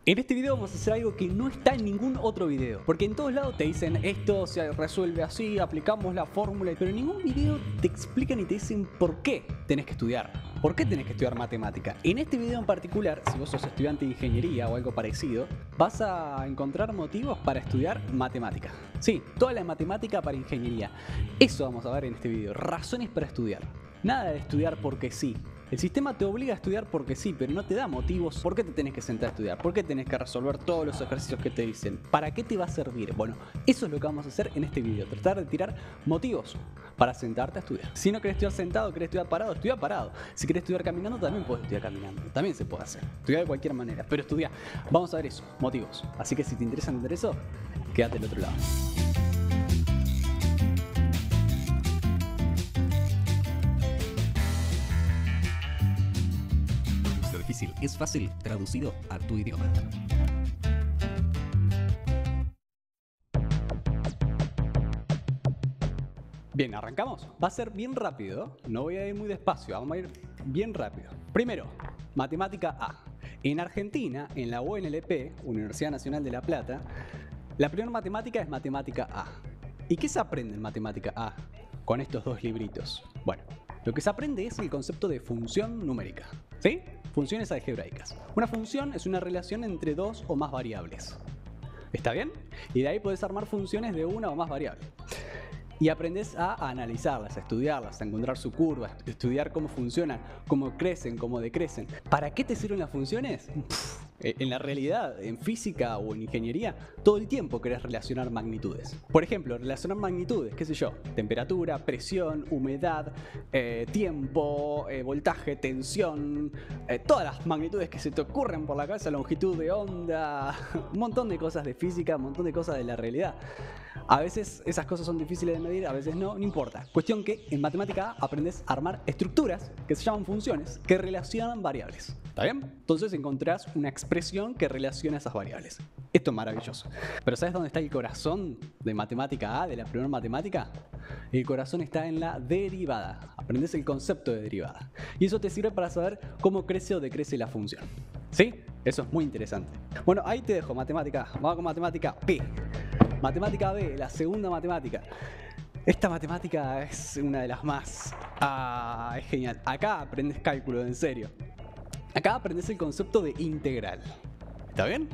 En este video vamos a hacer algo que no está en ningún otro video, porque en todos lados te dicen esto se resuelve así, aplicamos la fórmula, pero en ningún video te explican y te dicen por qué tenés que estudiar. ¿Por qué tenés que estudiar matemática? En este video en particular, si vos sos estudiante de ingeniería o algo parecido, vas a encontrar motivos para estudiar matemática. Sí, toda la matemática para ingeniería. Eso vamos a ver en este video, razones para estudiar. Nada de estudiar porque sí. El sistema te obliga a estudiar porque sí, pero no te da motivos. ¿Por qué te tenés que sentar a estudiar? ¿Por qué tenés que resolver todos los ejercicios que te dicen? ¿Para qué te va a servir? Bueno, eso es lo que vamos a hacer en este video. Tratar de tirar motivos para sentarte a estudiar. Si no querés estudiar sentado, querés estudiar parado, estudia parado. Si querés estudiar caminando, también puedes estudiar caminando. También se puede hacer. Estudiar de cualquier manera, pero estudia. Vamos a ver eso, motivos. Así que si te interesa eso, quédate al otro lado. Difícil es fácil traducido a tu idioma. Bien, arrancamos. Va a ser bien rápido, no voy a ir muy despacio, vamos a ir bien rápido. Primero, matemática A. En Argentina, en la UNLP, Universidad Nacional de La Plata, la primera matemática es matemática A. ¿Y qué se aprende en matemática A con estos dos libritos? Bueno, lo que se aprende es el concepto de función numérica, ¿sí? Funciones algebraicas. Una función es una relación entre dos o más variables. ¿Está bien? Y de ahí podés armar funciones de una o más variables. Y aprendes a analizarlas, a estudiarlas, a encontrar su curva, a estudiar cómo funcionan, cómo crecen, cómo decrecen. ¿Para qué te sirven las funciones? En la realidad, en física o en ingeniería, todo el tiempo querés relacionar magnitudes. Por ejemplo, relacionar magnitudes, qué sé yo, temperatura, presión, humedad, tiempo, voltaje, tensión, todas las magnitudes que se te ocurren por la cabeza, longitud de onda, un montón de cosas de física, un montón de cosas de la realidad. A veces esas cosas son difíciles de medir, a veces no importa. Cuestión que en matemática aprendes a armar estructuras que se llaman funciones que relacionan variables. ¿Está bien? Entonces encontrás una expresión que relaciona esas variables. Esto es maravilloso. Pero ¿sabes dónde está el corazón de matemática A, de la primera matemática? El corazón está en la derivada. Aprendes el concepto de derivada. Y eso te sirve para saber cómo crece o decrece la función. ¿Sí? Eso es muy interesante. Bueno, ahí te dejo matemática. Vamos con matemática B. Matemática B, la segunda matemática. Esta matemática es una de las más... es genial. Acá aprendes cálculo, en serio. Acá aprendes el concepto de integral. ¿Está bien?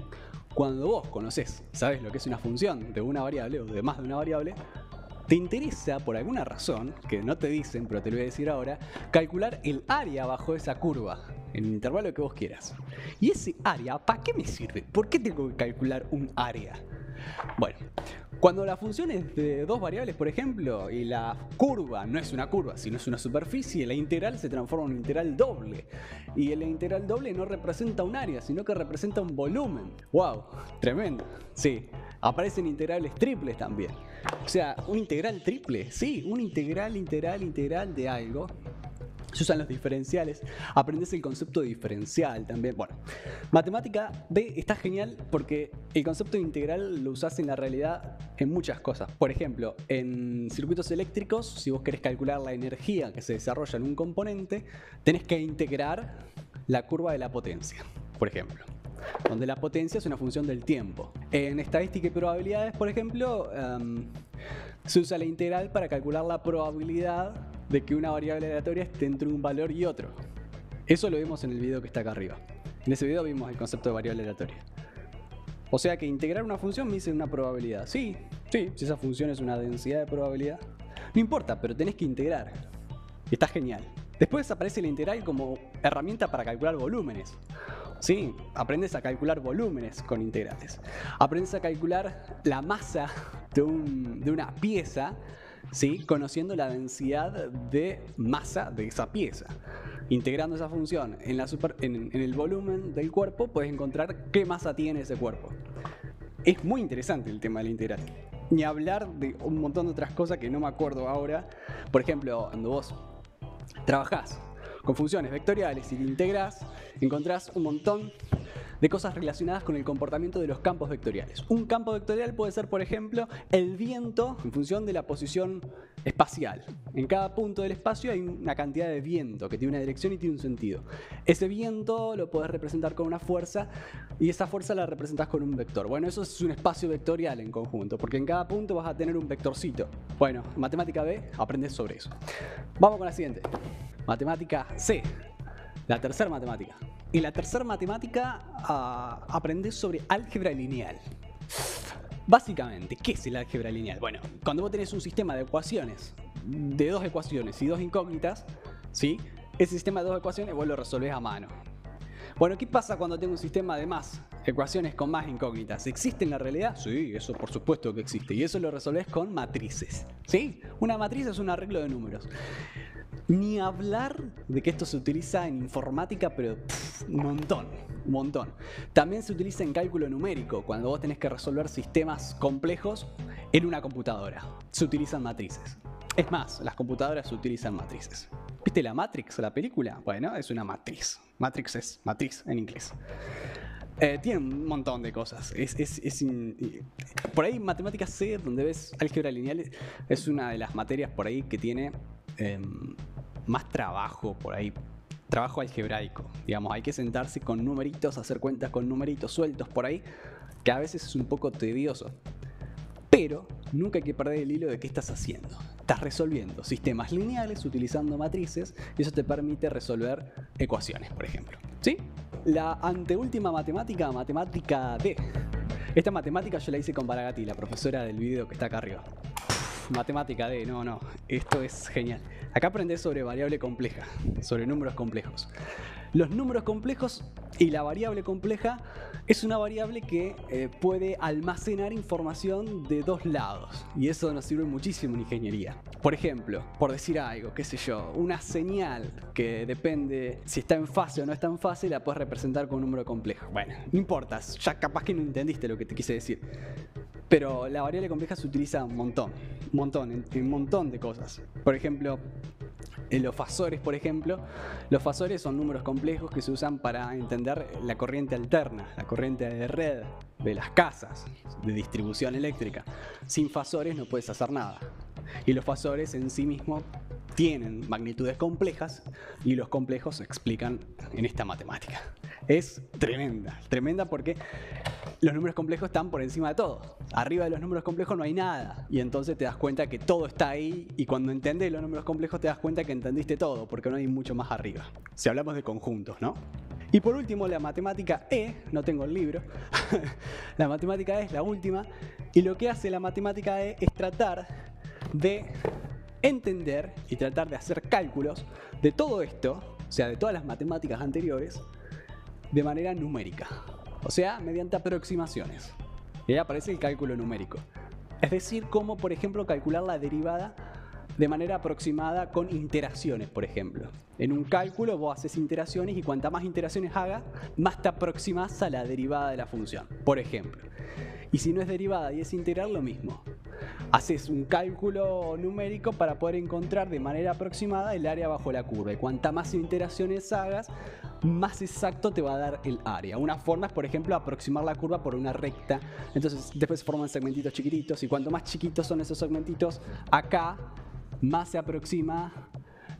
Cuando vos conocés, sabés lo que es una función de una variable o de más de una variable, te interesa, por alguna razón, que no te dicen, pero te lo voy a decir ahora, calcular el área bajo esa curva, en el intervalo que vos quieras. ¿Y ese área, para qué me sirve? ¿Por qué tengo que calcular un área? Bueno, cuando la función es de dos variables, por ejemplo, y la curva no es una curva, sino es una superficie, la integral se transforma en un integral doble. Y el integral doble no representa un área, sino que representa un volumen. ¡Wow! Tremendo. Sí, aparecen integrales triples también. O sea, un integral triple, sí, un integral de algo. Se usan los diferenciales, aprendes el concepto de diferencial también. Bueno, matemática B está genial porque el concepto de integral lo usás en la realidad en muchas cosas. Por ejemplo, en circuitos eléctricos, si vos querés calcular la energía que se desarrolla en un componente, tenés que integrar la curva de la potencia, por ejemplo, donde la potencia es una función del tiempo. En estadística y probabilidades, por ejemplo, se usa la integral para calcular la probabilidad de que una variable aleatoria esté entre un valor y otro. Eso lo vimos en el video que está acá arriba. En ese video vimos el concepto de variable aleatoria. O sea que integrar una función me dice una probabilidad. Sí, si esa función es una densidad de probabilidad. No importa, pero tenés que integrar. Y está genial. Después aparece la integral como herramienta para calcular volúmenes. Sí, aprendes a calcular volúmenes con integrales. Aprendes a calcular la masa de una pieza, ¿sí? Conociendo la densidad de masa de esa pieza. Integrando esa función en el volumen del cuerpo, puedes encontrar qué masa tiene ese cuerpo. Es muy interesante el tema de la integral. Ni hablar de un montón de otras cosas que no me acuerdo ahora. Por ejemplo, cuando vos trabajás con funciones vectoriales y te integrás, encontrás un montón de cosas relacionadas con el comportamiento de los campos vectoriales. Un campo vectorial puede ser, por ejemplo, el viento en función de la posición espacial. En cada punto del espacio hay una cantidad de viento que tiene una dirección y tiene un sentido. Ese viento lo puedes representar con una fuerza y esa fuerza la representas con un vector. Bueno, eso es un espacio vectorial en conjunto, porque en cada punto vas a tener un vectorcito. Bueno, matemática B, aprendes sobre eso. Vamos con la siguiente. Matemática C, la tercera matemática. En la tercera matemática aprendes sobre álgebra lineal. Básicamente, ¿qué es el álgebra lineal? Bueno, cuando vos tenés un sistema de ecuaciones, de dos ecuaciones y dos incógnitas, ¿sí? Ese sistema de dos ecuaciones vos lo resolvés a mano. Bueno, ¿qué pasa cuando tengo un sistema de más ecuaciones con más incógnitas? ¿Existe en la realidad? Sí, eso por supuesto que existe. Y eso lo resolvés con matrices, ¿sí? Una matriz es un arreglo de números. Ni hablar de que esto se utiliza en informática, pero un montón. También se utiliza en cálculo numérico, cuando vos tenés que resolver sistemas complejos en una computadora. Se utilizan matrices. Es más, las computadoras utilizan matrices. ¿Viste la Matrix, la película? Bueno, es una matriz. Matrix es matriz en inglés. Tiene un montón de cosas. Por ahí matemáticas C, donde ves álgebra lineal, es una de las materias por ahí que tiene más trabajo por ahí. Trabajo algebraico. Digamos, hay que sentarse con numeritos, hacer cuentas con numeritos sueltos por ahí, que a veces es un poco tedioso. Pero nunca hay que perder el hilo de qué estás haciendo. Estás resolviendo sistemas lineales utilizando matrices y eso te permite resolver ecuaciones, por ejemplo. ¿Sí? La anteúltima matemática, matemática D. Esta matemática yo la hice con Baragati, la profesora del video que está acá arriba. Matemática D, no, esto es genial. Acá aprendés sobre variable compleja, sobre números complejos. Los números complejos y la variable compleja es una variable que puede almacenar información de dos lados y eso nos sirve muchísimo en ingeniería. Por ejemplo, por decir algo, qué sé yo, una señal que depende si está en fase o no está en fase la puedes representar con un número complejo. Bueno, no importa, ya capaz que no entendiste lo que te quise decir. Pero la variable compleja se utiliza un montón, en un montón de cosas. Por ejemplo, los fasores, los fasores son números complejos que se usan para entender la corriente alterna, la corriente de red de las casas, de distribución eléctrica. Sin fasores no puedes hacer nada. Y los fasores en sí mismos tienen magnitudes complejas y los complejos se explican en esta matemática. Es tremenda porque los números complejos están por encima de todo. Arriba de los números complejos no hay nada. Y entonces te das cuenta que todo está ahí. Y cuando entendés los números complejos te das cuenta que entendiste todo, porque no hay mucho más arriba. Si hablamos de conjuntos, ¿no? Y por último, la matemática E. No tengo el libro. La matemática E es la última. Y lo que hace la matemática E es tratar de entender y tratar de hacer cálculos de todo esto, o sea, de todas las matemáticas anteriores, de manera numérica. O sea, mediante aproximaciones. Y ahí aparece el cálculo numérico. Es decir, cómo, por ejemplo, calcular la derivada de manera aproximada con iteraciones, por ejemplo. En un cálculo vos haces iteraciones y cuanta más iteraciones hagas, más te aproximas a la derivada de la función, por ejemplo. Y si no es derivada y es integral, lo mismo. Haces un cálculo numérico para poder encontrar de manera aproximada el área bajo la curva. Y cuanta más iteraciones hagas, más exacto te va a dar el área. Una forma es, por ejemplo, aproximar la curva por una recta. Entonces después se forman segmentitos chiquititos y cuanto más chiquitos son esos segmentitos, acá más se aproxima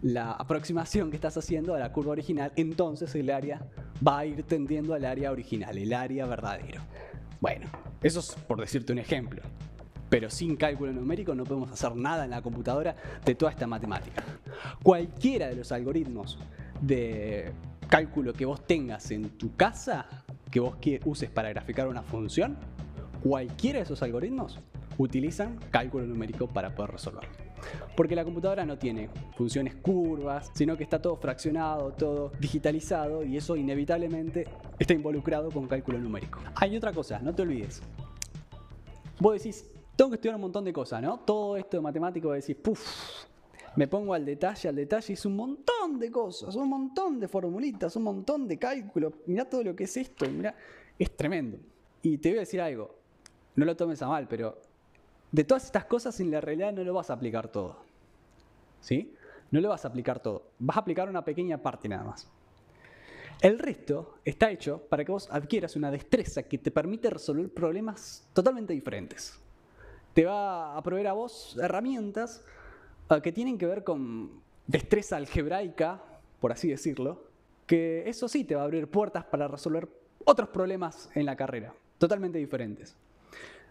la aproximación que estás haciendo a la curva original. Entonces el área va a ir tendiendo al área original, el área verdadero. Bueno, eso es por decirte un ejemplo. Pero sin cálculo numérico no podemos hacer nada en la computadora de toda esta matemática. Cualquiera de los algoritmos de cálculo que vos tengas en tu casa, que vos uses para graficar una función, cualquiera de esos algoritmos utilizan cálculo numérico para poder resolverlo. Porque la computadora no tiene funciones curvas, sino que está todo fraccionado, todo digitalizado y eso inevitablemente está involucrado con cálculo numérico. Hay otra cosa, no te olvides. Vos decís, tengo que estudiar un montón de cosas, ¿no? Todo esto de matemático decís, me pongo al detalle y es un montón de cosas, un montón de formulitas, un montón de cálculos. Mirá todo lo que es esto, mirá, es tremendo. Y te voy a decir algo, no lo tomes a mal, pero de todas estas cosas en la realidad no lo vas a aplicar todo. ¿Sí? No lo vas a aplicar todo. Vas a aplicar una pequeña parte nada más. El resto está hecho para que vos adquieras una destreza que te permite resolver problemas totalmente diferentes. Te va a proveer a vos herramientas que tienen que ver con destreza algebraica, por así decirlo, que eso sí te va a abrir puertas para resolver otros problemas en la carrera, totalmente diferentes.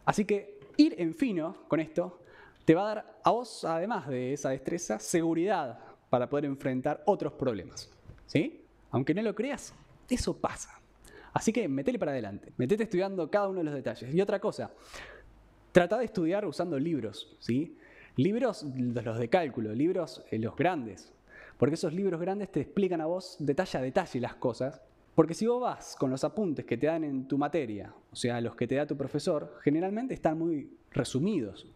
Así que ir en fino con esto te va a dar a vos, además de esa destreza, seguridad para poder enfrentar otros problemas. ¿Sí? Aunque no lo creas, eso pasa. Así que metele para adelante, metete estudiando cada uno de los detalles. Y otra cosa, trata de estudiar usando libros, ¿sí? Libros, los de cálculo, libros los grandes. Porque esos libros grandes te explican a vos detalle a detalle las cosas. Porque si vos vas con los apuntes que te dan en tu materia, o sea, los que te da tu profesor, generalmente están muy resumidos.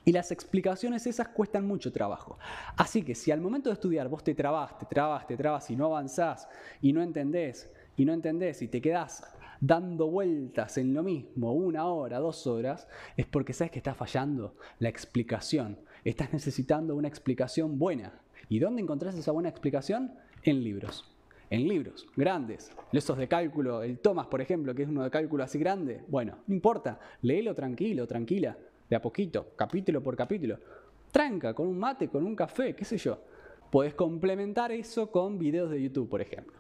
Y las explicaciones esas cuestan mucho trabajo. Así que si al momento de estudiar vos te trabas y no avanzás y no entendés y te quedás dando vueltas en lo mismo 1 hora, 2 horas, es porque sabes que está fallando la explicación. Estás necesitando una explicación buena. ¿Y dónde encontrás esa buena explicación? En libros. En libros grandes. Esos de cálculo, el Thomas, por ejemplo, que es uno de cálculo así grande. Bueno, no importa, léelo tranquilo, tranquila. De a poquito, capítulo por capítulo. Tranca, con un mate, con un café, qué sé yo. Podés complementar eso con videos de YouTube, por ejemplo.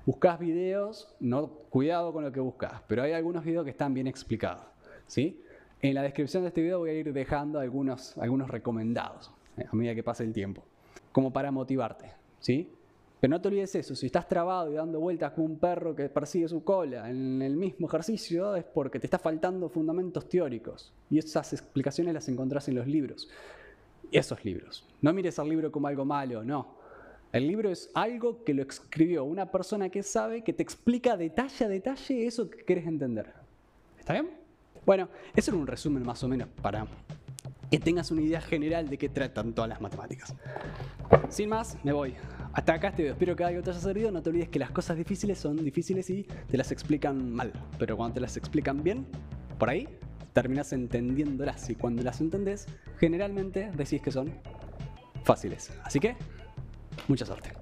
Buscás videos, no, cuidado con lo que buscás, pero hay algunos videos que están bien explicados, ¿sí? En la descripción de este video voy a ir dejando algunos recomendados, a medida que pase el tiempo, como para motivarte, ¿sí? Pero no te olvides eso, si estás trabado y dando vueltas como un perro que persigue su cola en el mismo ejercicio, es porque te está faltando fundamentos teóricos. Y esas explicaciones las encontrás en los libros. Esos libros. No mires al libro como algo malo, no. El libro es algo que lo escribió una persona que sabe, que te explica detalle a detalle eso que querés entender. ¿Está bien? Bueno, eso era un resumen más o menos para que tengas una idea general de qué tratan todas las matemáticas. Sin más, me voy. Hasta acá este video. Espero que algo te haya servido. No te olvides que las cosas difíciles son difíciles y te las explican mal. Pero cuando te las explican bien, por ahí, terminas entendiéndolas. Y cuando las entendés, generalmente decís que son fáciles. Así que, mucha suerte.